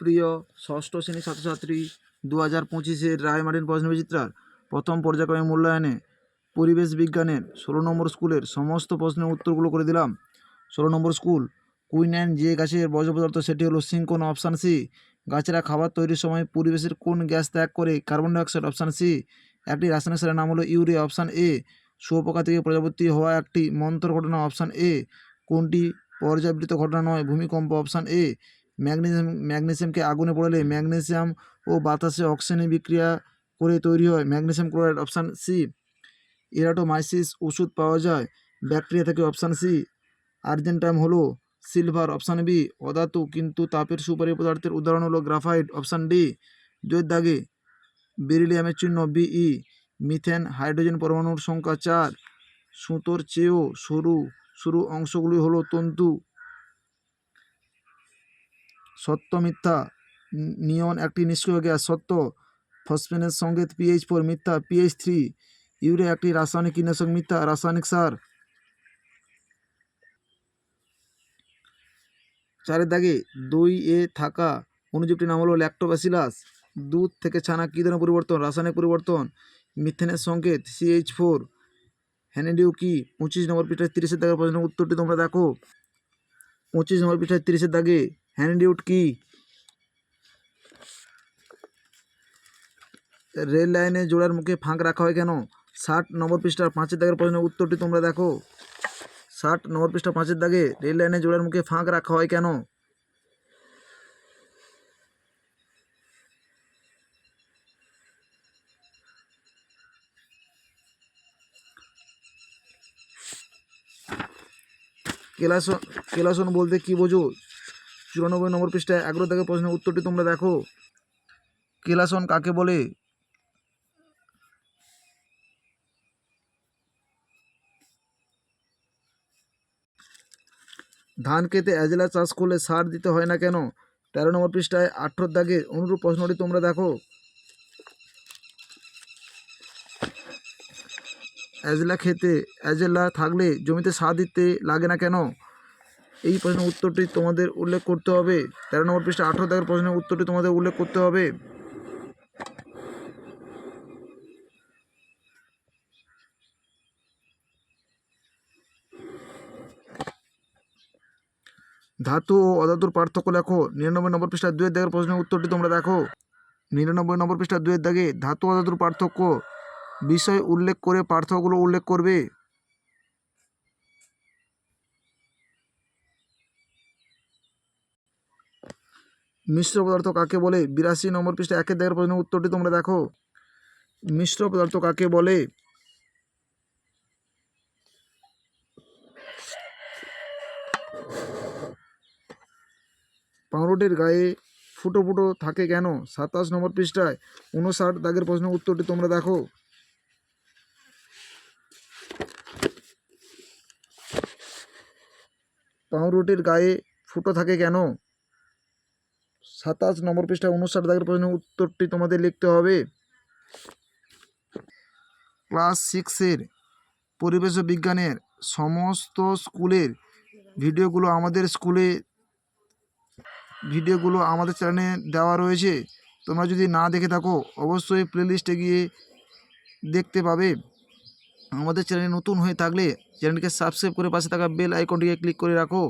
প্রিয় ষষ্ঠ শ্রেণীর ছাত্রছাত্রী 2025-এর রায়মার্টিন প্রশ্নবিচিত্রার প্রথম পর্যায়ক্রমে মূল্যায়নে পরিবেশ বিজ্ঞানের 16 নম্বর স্কুলের সমস্ত প্রশ্নের উত্তরগুলো করে দিলাম। 16 নম্বর স্কুল, কুইনাইন যে গাছের বর্জ্য পদার্থ সেটি হলো সিঙ্কোনা, অপশান সি। গাছেরা খাবার তৈরির সময় পরিবেশের কোন গ্যাস ত্যাগ করে? Carbon dioxide, option C. একটি রাসায়নিক সারের নাম হলো ইউরিয়া, অপশান এ। শুয়োপোকা থেকে প্রজাপতি হওয়া একটি মন্থর ঘটনা, অপশান এ। কোনটি পর্যাবৃত্ত ঘটনা নয়? ভূমিকম্প, অপশান এ। ম্যাগনেসিয়ামকে আগুনে পোড়ালে ম্যাগনেসিয়াম ও বাতাসে অক্সিজেন বিক্রিয়া করে তৈরি হয় ম্যাগনেসিয়াম ক্লোরাইড, অপশান সি। এরাটোমাইসিস ওষুধ পাওয়া যায় ব্যাকটেরিয়া থেকে, অপশান সি। আর্জেন্টাইম হলো সিলভার, অপশান বি। অধাতু কিন্তু তাপের সুপারি পদার্থের উদাহরণ হলো গ্রাফাইট, অপশান ডি। দুয়ের দাগে বেরিলিয়ামের চিহ্ন বিই। মিথেন হাইড্রোজেন পরমাণুর সংখ্যা 4। সুতোর চেয়েও সরু সরু অংশগুলি হলো তন্তু। সত্য মিথ্যা? নিয়ন একটি নিষ্ক্রিয় গ্যাস, সত্য। ফসফেনের সংকেত pH4, মিথ্যা, pH3। ইউরিয়া একটি রাসায়নিক কীটনাশক, মিথ্যা, রাসায়নিক সার। 4 দাগে দইয়ে থাকা অণুজীবটির নাম হলো ল্যাক্টোব্যাসিলাস। দুধ থেকে ছানা কী ধরনের পরিবর্তন? রাসায়নিক পরিবর্তন। মিথেনের সংকেত CH4। হ্যানিডিউ কি? 25 নম্বর পৃষ্ঠায় 30 দাগের প্রশ্নের উত্তরটি তোমরা দেখো। 25 নম্বর পৃষ্ঠায় 30 দাগে হ্যানিডিউট কি? রেল লাইনে জোড়ার মুখে ফাঁক রাখা হয় কেন? 60 নম্বর পৃষ্ঠার 5 দাগের প্রশ্নের উত্তরটি তোমরা দেখো। 60 নম্বর পৃষ্ঠা 5 দাগে রেল লাইনে জোড়ার মুখে ফাঁক রাখা হয় কেন? কেলাসন বলতে কি বোঝো? 94 নম্বর পৃষ্ঠায় 11 দাগের প্রশ্নের উত্তরটি তোমরা দেখো। কেলাসন কাকে বলে? ধান খেতে অ্যাজেলা চাষ করলে সার দিতে হয় না কেন? 13 নম্বর পৃষ্ঠায় 18 দাগে অনুরূপ প্রশ্নটি তোমরা দেখো। অ্যাজেলা থাকলে জমিতে সার দিতে লাগে না কেন? এই প্রশ্নের উত্তরটি তোমাদের উল্লেখ করতে হবে। 13 নম্বর পৃষ্ঠা 18 দাগের প্রশ্নের উত্তরটি তোমাদের উল্লেখ করতে হবে। ধাতু ও অধাতুর পার্থক্য লেখো। 99 নম্বর পৃষ্ঠা 2 দাগের প্রশ্নের উত্তরটি তোমরা দেখো। 99 নম্বর পৃষ্ঠা 2 দাগে ধাতু ও অধাতুর পার্থক্য বিষয় উল্লেখ করে পার্থক্যগুলো উল্লেখ করবে। মিশ্র পদার্থ কাকে বলে? 82 নম্বর পৃষ্ঠা 1 দাগের প্রশ্নের উত্তরটি তোমরা দেখো। মিশ্র পদার্থ কাকে বলে? পাউরুটির গায়ে ফুটো ফুটো থাকে কেন? 27 নম্বর পৃষ্ঠায় 59 দাগের প্রশ্নের উত্তরটি তোমরা দেখো। পাউরুটির গায়ে ফুটো থাকে কেন? 27 নম্বর পৃষ্ঠায় 59 দাগের প্রশ্নের উত্তরটি তোমাদের লিখতে হবে। ক্লাস 6-এর পরিবেশ বিজ্ঞানের সমস্ত স্কুলের ভিডিওগুলো আমাদের চ্যানেলে দেওয়া রয়েছে। তোমরা যদি না দেখে থাকো অবশ্যই প্লেলিস্টে গিয়ে দেখতে পাবে। আমাদের চ্যানেলে নতুন হয়ে থাকলে চ্যানেলকে সাবস্ক্রাইব করে পাশে থাকা বেল আইকনটিকে ক্লিক করে রাখো।